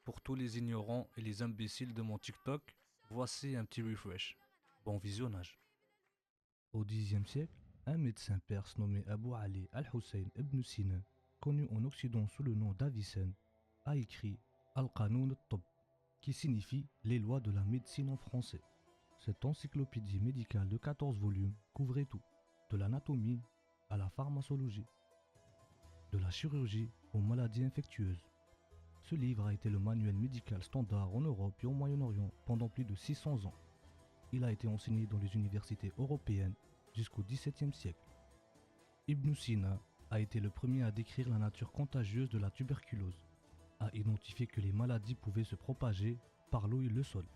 Pour tous les ignorants et les imbéciles de mon TikTok, voici un petit refresh. Bon visionnage. Au Xe siècle, un médecin perse nommé Abu Ali al-Hussein ibn Sina, connu en Occident sous le nom d'Avicenne, a écrit Al-Qanoun al-Tibb, qui signifie les lois de la médecine en français. Cette encyclopédie médicale de 14 volumes couvrait tout, de l'anatomie à la pharmacologie, de la chirurgie aux maladies infectieuses. Ce livre a été le manuel médical standard en Europe et au Moyen-Orient pendant plus de 600 ans. Il a été enseigné dans les universités européennes jusqu'au XVIIe siècle. Ibn Sina a été le premier à décrire la nature contagieuse de la tuberculose, a identifié que les maladies pouvaient se propager par l'eau et le sol.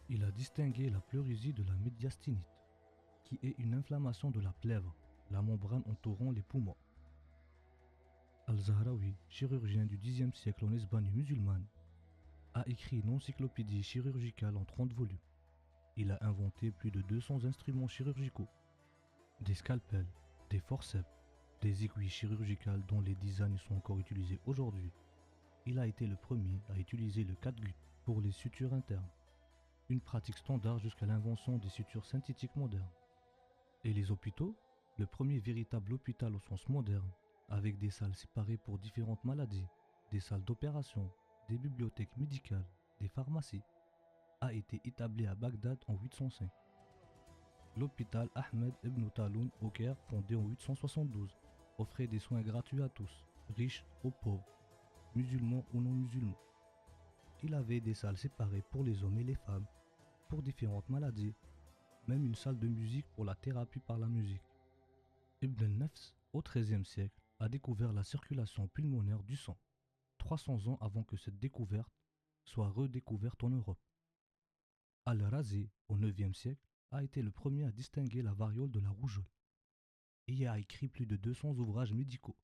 Il a distingué la pleurésie de la médiastinite, qui est une inflammation de la plèvre, la membrane entourant les poumons. Al-Zahrawi, chirurgien du Xe siècle en Espagne musulmane, a écrit une encyclopédie chirurgicale en 30 volumes. Il a inventé plus de 200 instruments chirurgicaux, des scalpels, des forceps, des aiguilles chirurgicales dont les designs sont encore utilisés aujourd'hui. Il a été le premier à utiliser le catgut pour les sutures internes, une pratique standard jusqu'à l'invention des sutures synthétiques modernes. Et les hôpitaux, le premier véritable hôpital au sens moderne, avec des salles séparées pour différentes maladies, des salles d'opération, des bibliothèques médicales, des pharmacies, a été établi à Bagdad en 805. L'hôpital Ahmed ibn Taloun au Caire, fondé en 872, offrait des soins gratuits à tous, riches ou pauvres, musulmans ou non musulmans. Il avait des salles séparées pour les hommes et les femmes, pour différentes maladies, même une salle de musique pour la thérapie par la musique. Ibn al-Nafs, au XIIIe siècle, a découvert la circulation pulmonaire du sang, 300 ans avant que cette découverte soit redécouverte en Europe. Al-Razi, au IXe siècle, a été le premier à distinguer la variole de la rougeole et a écrit plus de 200 ouvrages médicaux.